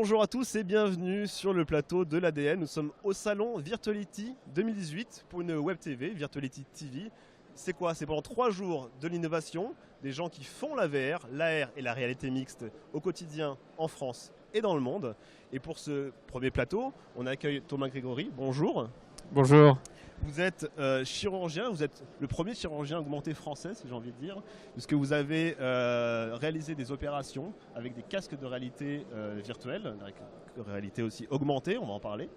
Bonjour à tous et bienvenue sur le plateau de l'ADN. Nous sommes au salon Virtuality 2018 pour une web TV, Virtuality TV. C'est quoi? C'est pendant 3 jours de l'innovation, des gens qui font la VR, l'AR et la réalité mixte au quotidien en France et dans le monde. Et pour ce premier plateau, on accueille Thomas Grégory. Bonjour. Bonjour. Vous êtes chirurgien, vous êtes le premier chirurgien augmenté français, si j'ai envie de dire, puisque vous avez réalisé des opérations avec des casques de réalité virtuelle, de réalité aussi augmentée, on va en parler.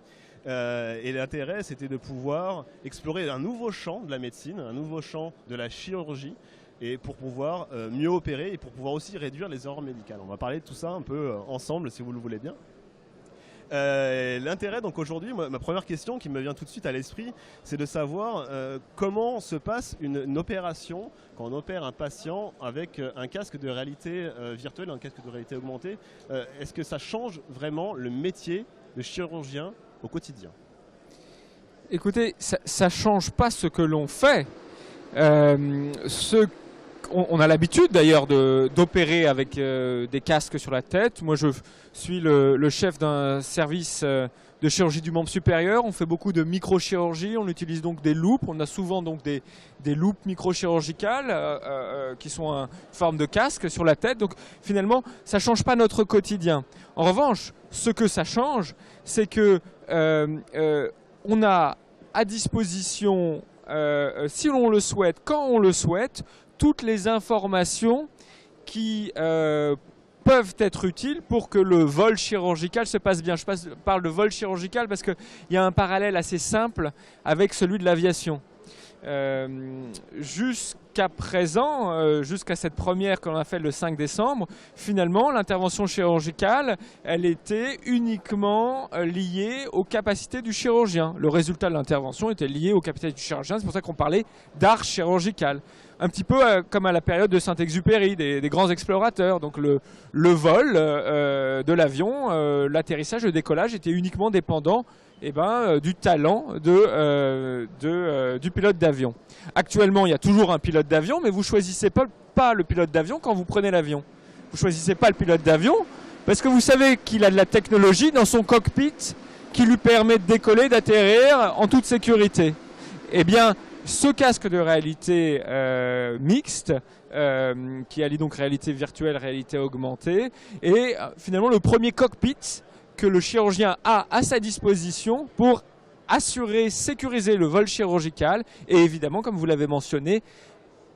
Et l'intérêt, c'était de pouvoir explorer un nouveau champ de la médecine, un nouveau champ de la chirurgie, et pour pouvoir mieux opérer et pour pouvoir aussi réduire les erreurs médicales. On va parler de tout ça un peu ensemble, si vous le voulez bien. L'intérêt, donc aujourd'hui, ma première question qui me vient tout de suite à l'esprit, c'est de savoir comment se passe une opération quand on opère un patient avec un casque de réalité virtuelle, un casque de réalité augmentée. Est-ce que ça change vraiment le métier de chirurgien au quotidien? Écoutez, ça ne change pas ce que l'on fait. On a l'habitude d'ailleurs d'opérer avec des casques sur la tête. Moi, je suis le chef d'un service de chirurgie du membre supérieur. On fait beaucoup de microchirurgie. On utilise donc des loupes. On a souvent donc des loupes microchirurgicales qui sont une forme de casque sur la tête. Donc finalement, ça ne change pas notre quotidien. En revanche, ce que ça change, c'est que on a à disposition, si l'on le souhaite, quand on le souhaite, toutes les informations qui peuvent être utiles pour que le vol chirurgical se passe bien. Je parle de vol chirurgical parce qu'il y a un parallèle assez simple avec celui de l'aviation. Jusqu'à présent, jusqu'à cette première qu'on a faite le 5 décembre, finalement, l'intervention chirurgicale, elle était uniquement liée aux capacités du chirurgien. Le résultat de l'intervention était lié aux capacités du chirurgien. C'est pour ça qu'on parlait d'art chirurgical. Un petit peu comme à la période de Saint-Exupéry, des grands explorateurs. Donc le vol de l'avion, l'atterrissage, le décollage était uniquement dépendant du talent du pilote d'avion. Actuellement, il y a toujours un pilote d'avion, mais vous ne choisissez pas le pilote d'avion quand vous prenez l'avion. Vous ne choisissez pas le pilote d'avion parce que vous savez qu'il a de la technologie dans son cockpit qui lui permet de décoller, d'atterrir en toute sécurité. Eh bien, ce casque de réalité mixte, qui allie donc réalité virtuelle, réalité augmentée, est finalement le premier cockpit que le chirurgien a à sa disposition pour assurer, sécuriser le vol chirurgical et évidemment, comme vous l'avez mentionné,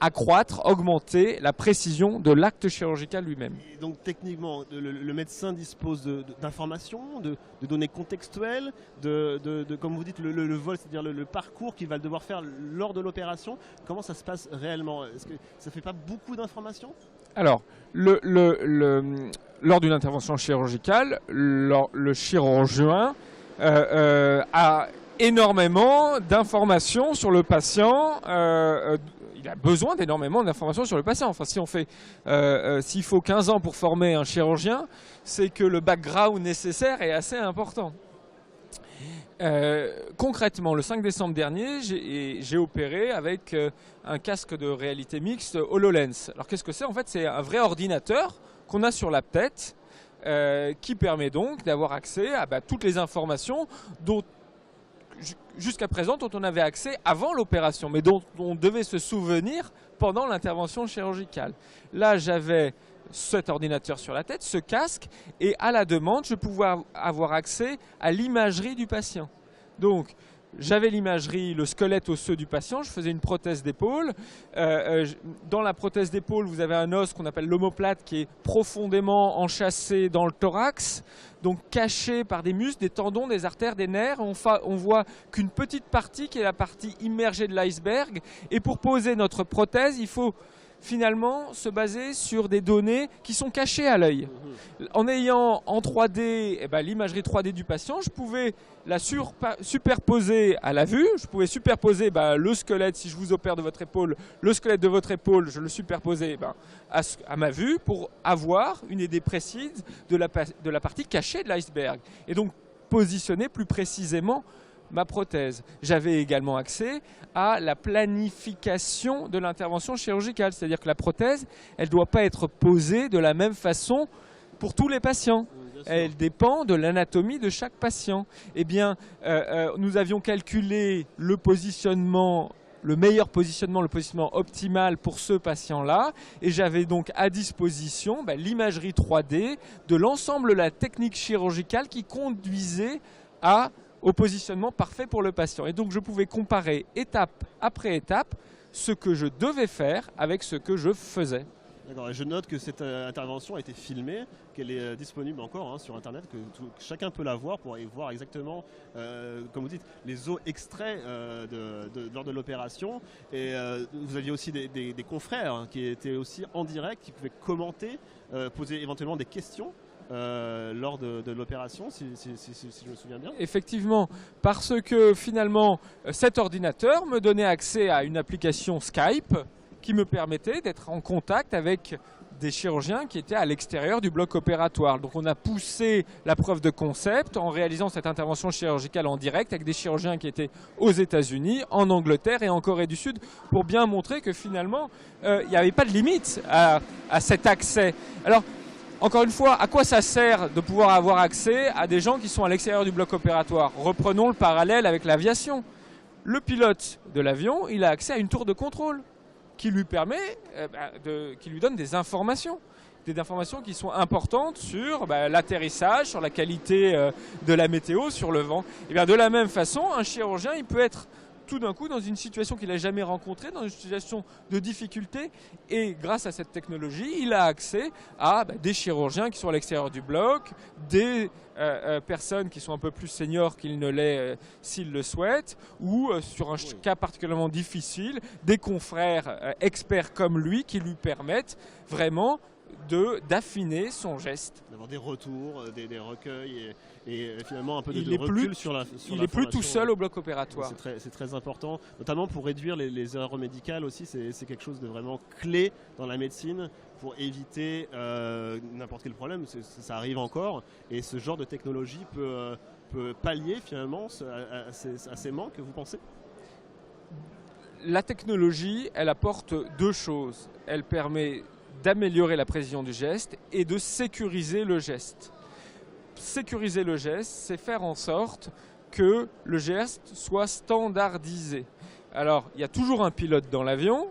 accroître, augmenter la précision de l'acte chirurgical lui-même. Et donc techniquement, le médecin dispose d'informations, de données contextuelles, comme vous dites, le vol, c'est-à-dire le parcours qu'il va devoir faire lors de l'opération. Comment ça se passe réellement? Est-ce que ça ne fait pas beaucoup d'informations? Alors, lors d'une intervention chirurgicale, le chirurgien a énormément d'informations sur le patient. Il a besoin d'énormément d'informations sur le patient. Enfin, si on fait, s'il faut 15 ans pour former un chirurgien, c'est que le background nécessaire est assez important. Concrètement, le 5 décembre dernier, j'ai opéré avec un casque de réalité mixte HoloLens. Alors qu'est-ce que c'est? En fait, c'est un vrai ordinateur qu'on a sur la tête qui permet donc d'avoir accès à toutes les informations dont jusqu'à présent dont on avait accès avant l'opération, mais dont on devait se souvenir pendant l'intervention chirurgicale. Là, j'avais cet ordinateur sur la tête, ce casque, et à la demande, je pouvais avoir accès à l'imagerie du patient. Donc, j'avais l'imagerie, le squelette osseux du patient, je faisais une prothèse d'épaule. Dans la prothèse d'épaule, vous avez un os qu'on appelle l'omoplate qui est profondément enchâssé dans le thorax, donc caché par des muscles, des tendons, des artères, des nerfs. On voit qu'une petite partie qui est la partie immergée de l'iceberg. Et pour poser notre prothèse, il faut finalement se baser sur des données qui sont cachées à l'œil. En ayant en 3D l'imagerie 3D du patient, je pouvais la superposer à la vue, je pouvais superposer le squelette, si je vous opère de votre épaule, le squelette de votre épaule, je le superposais à ma vue pour avoir une idée précise de la partie cachée de l'iceberg. Et donc positionner plus précisément ma prothèse. J'avais également accès à la planification de l'intervention chirurgicale, c'est-à-dire que la prothèse, elle ne doit pas être posée de la même façon pour tous les patients. elle dépend de l'anatomie de chaque patient. Eh bien, nous avions calculé le positionnement, le meilleur positionnement, le positionnement optimal pour ce patient-là, et j'avais donc à disposition l'imagerie 3D de l'ensemble de la technique chirurgicale qui conduisait au positionnement parfait pour le patient. Et donc je pouvais comparer étape après étape ce que je devais faire avec ce que je faisais. D'accord, et je note que cette intervention a été filmée, qu'elle est disponible encore sur Internet, que chacun peut la voir pour voir exactement, comme vous dites, les os extraits lors de l'opération. Et vous aviez aussi des confrères qui étaient aussi en direct, qui pouvaient commenter, poser éventuellement des questions lors de l'opération, si je me souviens bien. Effectivement, parce que finalement, cet ordinateur me donnait accès à une application Skype qui me permettait d'être en contact avec des chirurgiens qui étaient à l'extérieur du bloc opératoire. Donc on a poussé la preuve de concept en réalisant cette intervention chirurgicale en direct avec des chirurgiens qui étaient aux États-Unis, en Angleterre et en Corée du Sud, pour bien montrer que finalement, il n'y avait pas de limite à cet accès. Alors, encore une fois, à quoi ça sert de pouvoir avoir accès à des gens qui sont à l'extérieur du bloc opératoire? Reprenons le parallèle avec l'aviation. Le pilote de l'avion, il a accès à une tour de contrôle qui lui permet, qui lui donne des informations qui sont importantes sur l'atterrissage, sur la qualité de la météo, sur le vent. Et bien de la même façon, un chirurgien, il peut être tout d'un coup dans une situation qu'il n'a jamais rencontrée, dans une situation de difficulté, et grâce à cette technologie, il a accès à des chirurgiens qui sont à l'extérieur du bloc, des personnes qui sont un peu plus seniors qu'il ne l'est s'ils le souhaitent, ou sur un cas particulièrement difficile, des confrères experts comme lui qui lui permettent vraiment d'affiner son geste. D'avoir des retours, des recueils et finalement un peu de recul sur la Il n'est plus tout seul au bloc opératoire. C'est très important, notamment pour réduire les erreurs médicales aussi. C'est quelque chose de vraiment clé dans la médecine pour éviter n'importe quel problème. Ça arrive encore et ce genre de technologie peut pallier finalement à ces manques, vous pensez? La technologie, elle apporte deux choses. Elle permet d'améliorer la précision du geste et de sécuriser le geste. Sécuriser le geste, c'est faire en sorte que le geste soit standardisé. Alors, il y a toujours un pilote dans l'avion.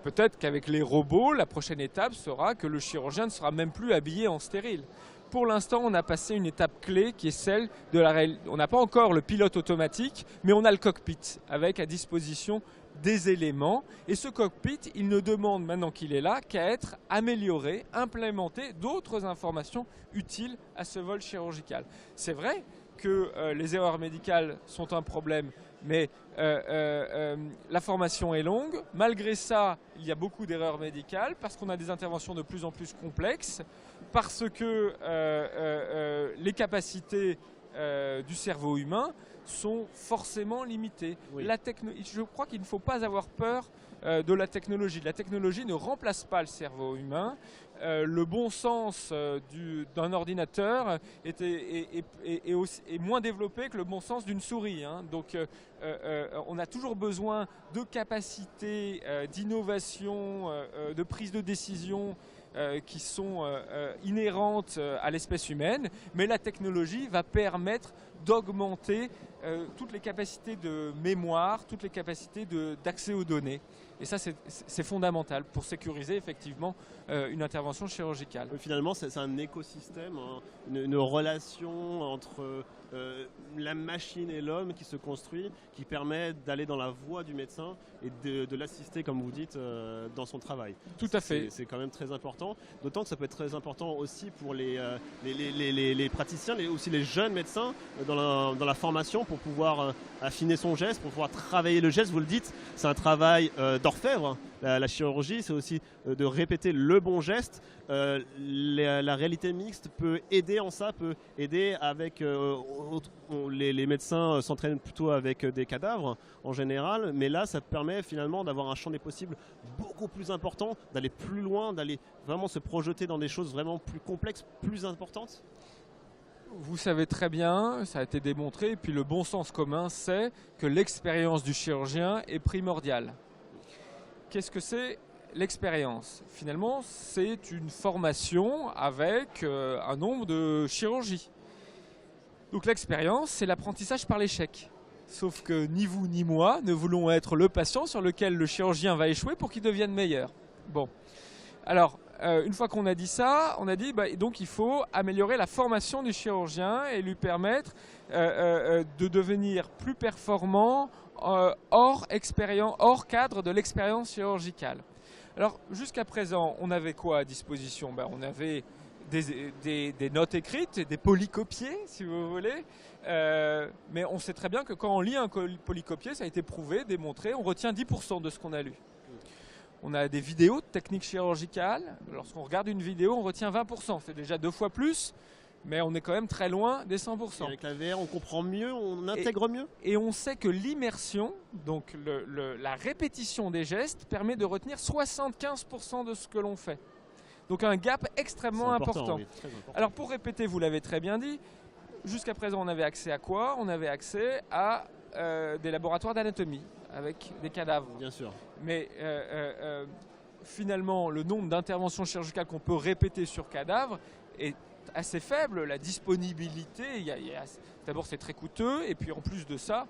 Peut-être qu'avec les robots, la prochaine étape sera que le chirurgien ne sera même plus habillé en stérile. Pour l'instant, on a passé une étape clé qui est celle de la réalité. On n'a pas encore le pilote automatique, mais on a le cockpit avec à disposition des éléments. Et ce cockpit, il ne demande maintenant qu'il est là qu'à être amélioré, implémenté d'autres informations utiles à ce vol chirurgical. C'est vrai que les erreurs médicales sont un problème, mais la formation est longue. Malgré ça, il y a beaucoup d'erreurs médicales parce qu'on a des interventions de plus en plus complexes, parce que les capacités du cerveau humain sont forcément limitées. Oui. Je crois qu'il ne faut pas avoir peur de la technologie. La technologie ne remplace pas le cerveau humain. Le bon sens d'un ordinateur est moins développé que le bon sens d'une souris. Donc on a toujours besoin de capacités, d'innovation, de prise de décision qui sont inhérentes à l'espèce humaine, mais la technologie va permettre d'augmenter toutes les capacités de mémoire, toutes les capacités d'accès aux données. Et ça, c'est fondamental pour sécuriser effectivement une intervention chirurgicale. Finalement, c'est un écosystème, une relation entre la machine et l'homme qui se construit, qui permet d'aller dans la voie du médecin et de l'assister, comme vous dites, dans son travail. Tout à fait. C'est quand même très important, d'autant que ça peut être très important aussi pour les praticiens, aussi les jeunes médecins dans la formation pour pouvoir affiner son geste, pour pouvoir travailler le geste. Vous le dites, c'est un travail d'orfèvre. La chirurgie, c'est aussi de répéter le bon geste. La réalité mixte peut aider en ça, peut aider avec... les médecins s'entraînent plutôt avec des cadavres en général, mais là, ça permet finalement d'avoir un champ des possibles beaucoup plus important, d'aller plus loin, d'aller vraiment se projeter dans des choses vraiment plus complexes, plus importantes. Vous savez très bien, ça a été démontré, et puis le bon sens commun, c'est que l'expérience du chirurgien est primordiale. Qu'est-ce que c'est l'expérience. Finalement, c'est une formation avec un nombre de chirurgies. Donc l'expérience, c'est l'apprentissage par l'échec. Sauf que ni vous ni moi ne voulons être le patient sur lequel le chirurgien va échouer pour qu'il devienne meilleur. Bon, alors une fois qu'on a dit ça, on a dit donc il faut améliorer la formation du chirurgien et lui permettre de devenir plus performant hors cadre de l'expérience chirurgicale. Alors jusqu'à présent, on avait quoi à disposition? On avait des notes écrites, des polycopiés, si vous voulez. Mais on sait très bien que quand on lit un polycopié, ça a été prouvé, démontré, on retient 10% de ce qu'on a lu. On a des vidéos de techniques chirurgicales. Lorsqu'on regarde une vidéo, on retient 20%. C'est déjà 2 fois plus, mais on est quand même très loin des 100%. Et avec la VR, on comprend mieux, on intègre mieux. Et on sait que l'immersion, donc la répétition des gestes, permet de retenir 75% de ce que l'on fait. Donc un gap extrêmement important. Oui, très important. Alors pour répéter, vous l'avez très bien dit, jusqu'à présent on avait accès à quoi? On avait accès à des laboratoires d'anatomie avec des cadavres. Bien sûr. Mais finalement, le nombre d'interventions chirurgicales qu'on peut répéter sur cadavre est assez faible. La disponibilité, d'abord c'est très coûteux, et puis en plus de ça,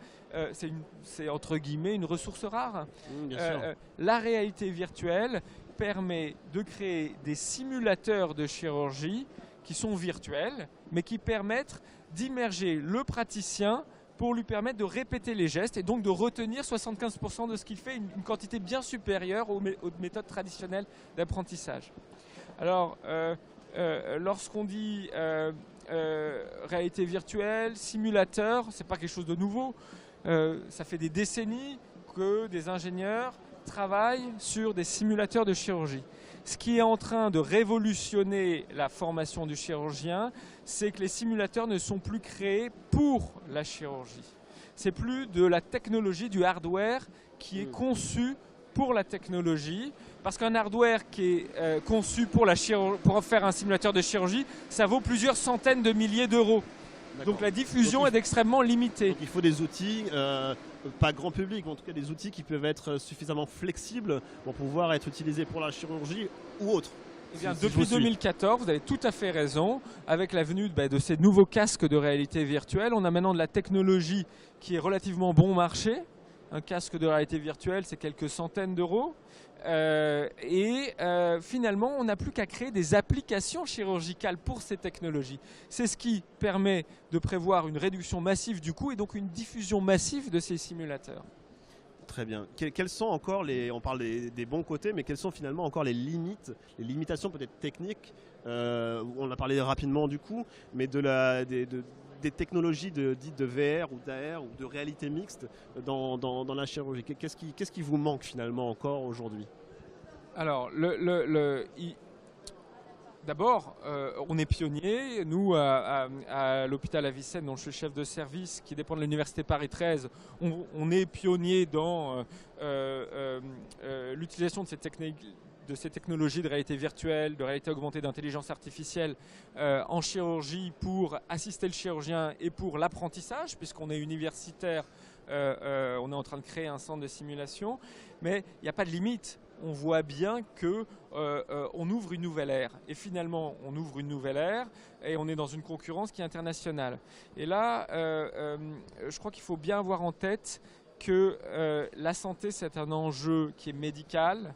c'est entre guillemets une ressource rare. Bien sûr. La réalité virtuelle permet de créer des simulateurs de chirurgie qui sont virtuels, mais qui permettent d'immerger le praticien pour lui permettre de répéter les gestes et donc de retenir 75% de ce qu'il fait, une quantité bien supérieure aux méthodes traditionnelles d'apprentissage. Alors, lorsqu'on dit réalité virtuelle, simulateur, c'est pas quelque chose de nouveau. Ça fait des décennies que des ingénieurs travaillent sur des simulateurs de chirurgie. Ce qui est en train de révolutionner la formation du chirurgien, c'est que les simulateurs ne sont plus créés pour la chirurgie. C'est plus de la technologie, du hardware qui est conçu pour la technologie. Parce qu'un hardware qui est conçu pour faire un simulateur de chirurgie, ça vaut plusieurs centaines de milliers d'euros. Donc la diffusion est extrêmement limitée. Donc il faut des outils, pas grand public, mais en tout cas des outils qui peuvent être suffisamment flexibles pour pouvoir être utilisés pour la chirurgie ou autre. Eh bien, depuis 2014, vous avez tout à fait raison, avec la venue de ces nouveaux casques de réalité virtuelle, on a maintenant de la technologie qui est relativement bon marché. Un casque de réalité virtuelle, c'est quelques centaines d'euros. Finalement, on n'a plus qu'à créer des applications chirurgicales pour ces technologies. C'est ce qui permet de prévoir une réduction massive du coût et donc une diffusion massive de ces simulateurs. Très bien. Quels sont encore on parle des bons côtés, mais quelles sont finalement encore les limites, les limitations peut-être techniques on a parlé rapidement du coup, mais des technologies dites de VR ou d'AR ou de réalité mixte dans la chirurgie. Qu'est-ce qui vous manque finalement encore aujourd'hui? Alors, d'abord, on est pionnier. Nous, à l'hôpital Avicenne, dont je suis chef de service, qui dépend de l'université Paris 13, on est pionnier dans l'utilisation de ces technologies de réalité virtuelle, de réalité augmentée, d'intelligence artificielle en chirurgie pour assister le chirurgien et pour l'apprentissage, puisqu'on est universitaire, on est en train de créer un centre de simulation, mais il n'y a pas de limite. On voit bien qu'on ouvre une nouvelle ère. Et finalement, on ouvre une nouvelle ère et on est dans une concurrence qui est internationale. Et là, je crois qu'il faut bien avoir en tête que la santé, c'est un enjeu qui est médical,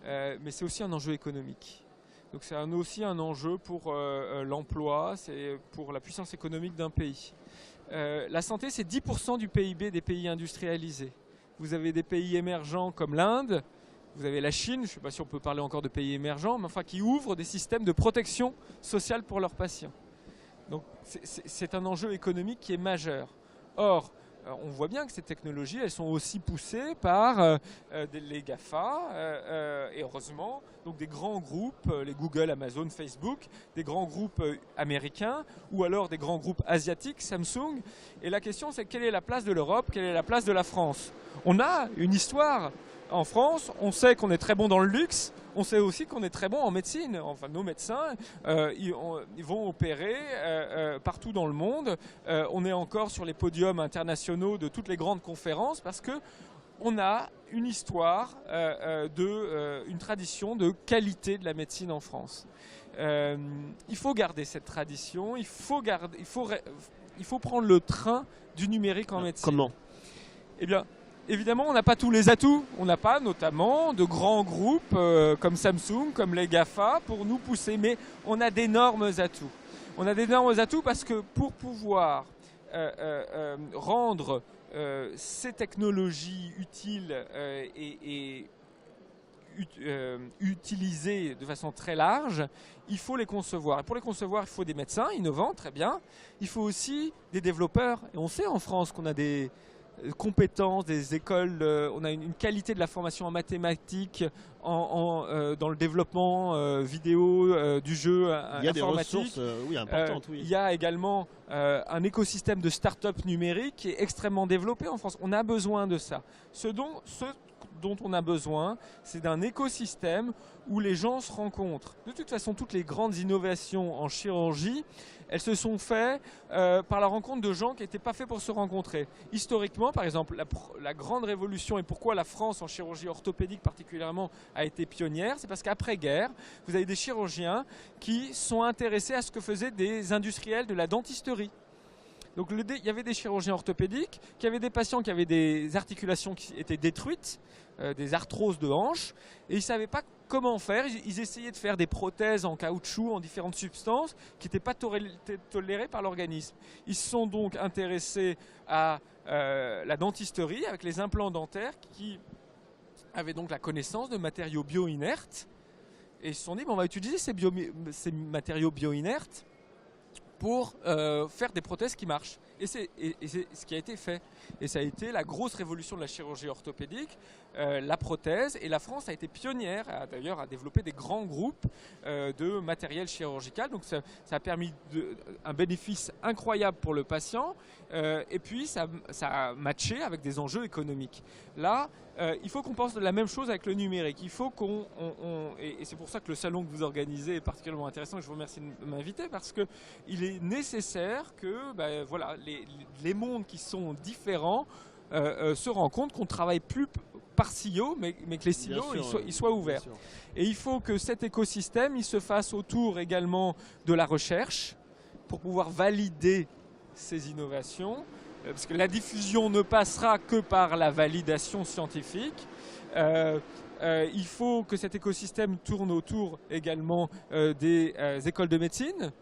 mais c'est aussi un enjeu économique. Donc c'est aussi un enjeu pour l'emploi, c'est pour la puissance économique d'un pays. La santé, c'est 10% du PIB des pays industrialisés. Vous avez des pays émergents comme l'Inde, vous avez la Chine, je ne sais pas si on peut parler encore de pays émergents, mais enfin qui ouvrent des systèmes de protection sociale pour leurs patients. Donc c'est un enjeu économique qui est majeur. Or, on voit bien que ces technologies, elles sont aussi poussées par les GAFA, et heureusement, donc des grands groupes, les Google, Amazon, Facebook, des grands groupes américains, ou alors des grands groupes asiatiques, Samsung. Et la question, c'est quelle est la place de l'Europe, quelle est la place de la France? On a une histoire. En France, on sait qu'on est très bon dans le luxe, on sait aussi qu'on est très bon en médecine. Enfin, nos médecins, ils vont opérer partout dans le monde. On est encore sur les podiums internationaux de toutes les grandes conférences parce que on a une histoire, une tradition de qualité de la médecine en France. Il faut garder cette tradition, il faut prendre le train du numérique en médecine. Comment ? Eh bien, évidemment, on n'a pas tous les atouts. On n'a pas notamment de grands groupes comme Samsung, comme les GAFA pour nous pousser, mais on a d'énormes atouts. On a d'énormes atouts parce que pour pouvoir rendre ces technologies utiles et utilisées de façon très large, il faut les concevoir. Et pour les concevoir, il faut des médecins innovants, très bien. Il faut aussi des développeurs. Et on sait en France qu'on a des compétences, des écoles, on a une qualité de la formation en mathématiques, dans le développement vidéo du jeu informatique. Il y a des ressources importantes. Il y a également un écosystème de start-up numérique qui est extrêmement développé en France. On a besoin de ça. Ce dont on a besoin, c'est d'un écosystème où les gens se rencontrent. De toute façon, toutes les grandes innovations en chirurgie, elles se sont faites par la rencontre de gens qui n'étaient pas faits pour se rencontrer. Historiquement, par exemple, la grande révolution et pourquoi la France en chirurgie orthopédique particulièrement a été pionnière, c'est parce qu'après-guerre, vous avez des chirurgiens qui sont intéressés à ce que faisaient des industriels de la dentisterie. Donc il y avait des chirurgiens orthopédiques, qui avaient des patients qui avaient des articulations qui étaient détruites, des arthroses de hanches, et ils ne savaient pas comment faire. Ils essayaient de faire des prothèses en caoutchouc, en différentes substances, qui n'étaient pas tolérées par l'organisme. Ils se sont donc intéressés à la dentisterie, avec les implants dentaires, qui avaient donc la connaissance de matériaux bio-inertes, et ils se sont dit, on va utiliser ces matériaux bio-inertes pour faire des prothèses qui marchent. Et c'est ce qui a été fait. Et ça a été la grosse révolution de la chirurgie orthopédique, la prothèse. Et la France a été pionnière, d'ailleurs, à développer des grands groupes de matériel chirurgical. Donc ça a permis un bénéfice incroyable pour le patient. Et puis ça a matché avec des enjeux économiques. Là, il faut qu'on pense de la même chose avec le numérique. Il faut et c'est pour ça que le salon que vous organisez est particulièrement intéressant. Je vous remercie de m'inviter parce qu'il est nécessaire que les mondes qui sont différents se rencontrent, qu'on travaille plus par silos, mais que les silos ils soient ouverts. Et il faut que cet écosystème il se fasse autour également de la recherche pour pouvoir valider ces innovations. Parce que la diffusion ne passera que par la validation scientifique. Il faut que cet écosystème tourne autour également des écoles de médecine,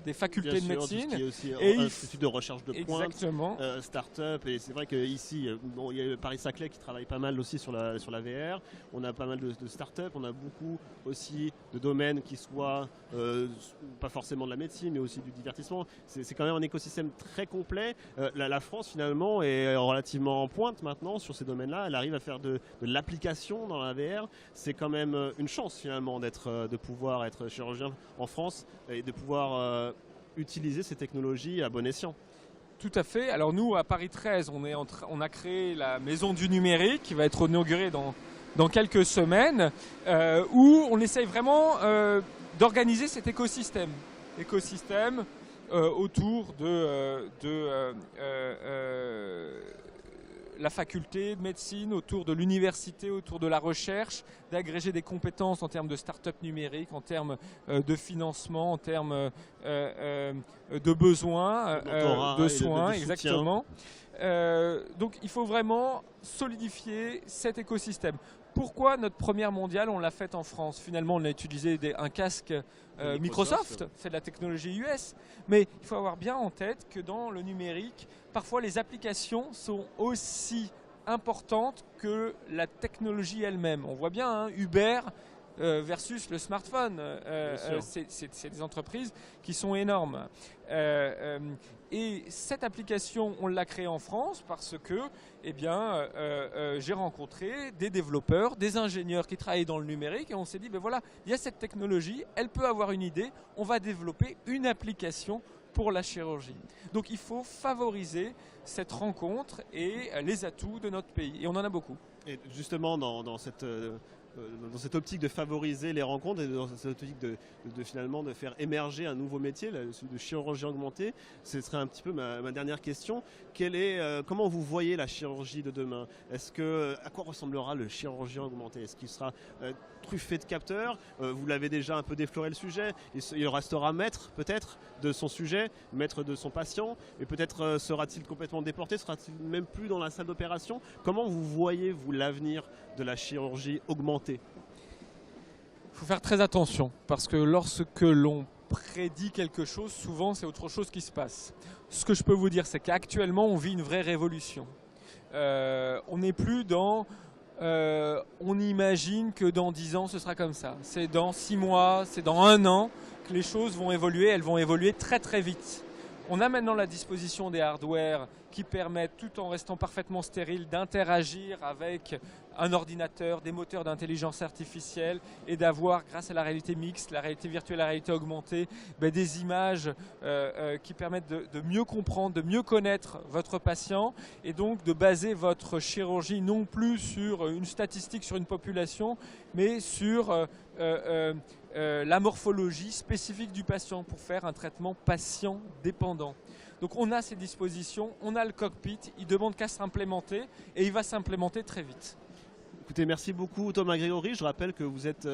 des facultés de médecine. Tout ce qui est aussi institut de recherche de pointe, exactement. start-up. Et c'est vrai qu'ici, il y a Paris-Saclay qui travaille pas mal aussi sur la VR. On a pas mal de start-up. On a beaucoup aussi de domaines qui soient pas forcément de la médecine, mais aussi du divertissement. C'est quand même un écosystème très complet. La France, finalement, est relativement en pointe maintenant sur ces domaines-là. Elle arrive à faire de l'application dans la VR. C'est quand même une chance, finalement, de pouvoir être chirurgien en France et de pouvoir utiliser ces technologies à bon escient. Tout à fait. Alors nous, à Paris 13, on a créé la Maison du Numérique qui va être inaugurée dans quelques semaines, où on essaye vraiment d'organiser cet écosystème autour de la faculté de médecine, autour de l'université, autour de la recherche, d'agréger des compétences en termes de start-up numérique, en termes de financement, en termes de besoins, de soins, exactement. Donc il faut vraiment solidifier cet écosystème. Pourquoi notre première mondiale, on l'a faite en France? Finalement, on a utilisé un casque Microsoft, c'est de la technologie US. Mais il faut avoir bien en tête que dans le numérique, parfois les applications sont aussi importantes que la technologie elle-même. On voit bien, Uber versus le smartphone. C'est des entreprises qui sont énormes. Et cette application, on l'a créée en France parce que j'ai rencontré des développeurs, des ingénieurs qui travaillent dans le numérique et on s'est dit, voilà, il y a cette technologie, elle peut avoir une idée, on va développer une application pour la chirurgie. Donc il faut favoriser cette rencontre et les atouts de notre pays. Et on en a beaucoup. Et justement, dans cette dans cette optique de favoriser les rencontres et dans cette optique finalement de faire émerger un nouveau métier, celui de chirurgien augmenté, ce serait un petit peu ma dernière question. Comment vous voyez la chirurgie de demain? À quoi ressemblera le chirurgien augmenté? Est-ce qu'il sera truffé de capteurs? Vous l'avez déjà un peu défloré le sujet. Il restera maître peut-être de son sujet, maître de son patient, et peut-être sera-t-il complètement déporté, sera-t-il même plus dans la salle d'opération? Comment vous voyez, vous, l'avenir de la chirurgie augmentée? Il faut faire très attention, parce que lorsque l'on prédit quelque chose, souvent c'est autre chose qui se passe. Ce que je peux vous dire, c'est qu'actuellement on vit une vraie révolution. On n'est plus dans... on imagine que dans 10 ans ce sera comme ça. C'est dans 6 mois, c'est dans 1 an que les choses vont évoluer. Elles vont évoluer très très vite. On a maintenant la disposition des hardware qui permettent, tout en restant parfaitement stérile, d'interagir avec un ordinateur, des moteurs d'intelligence artificielle et d'avoir, grâce à la réalité mixte, la réalité virtuelle, la réalité augmentée, des images qui permettent de mieux comprendre, de mieux connaître votre patient et donc de baser votre chirurgie non plus sur une statistique, sur une population, mais sur la morphologie spécifique du patient pour faire un traitement patient dépendant. Donc on a ces dispositions, on a le cockpit, il ne demande qu'à s'implémenter et il va s'implémenter très vite. Écoutez, merci beaucoup Thomas Grégory. Je rappelle que vous êtes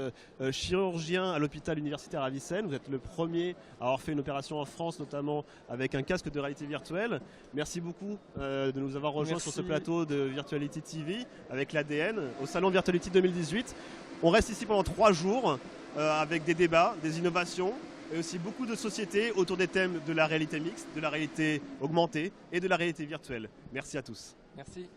chirurgien à l'hôpital universitaire Avicenne. Vous êtes le premier à avoir fait une opération en France, notamment avec un casque de réalité virtuelle. Merci beaucoup de nous avoir rejoints sur ce plateau de Virtuality TV avec l'ADN au Salon Virtuality 2018. On reste ici pendant 3 jours avec des débats, des innovations et aussi beaucoup de sociétés autour des thèmes de la réalité mixte, de la réalité augmentée et de la réalité virtuelle. Merci à tous. Merci.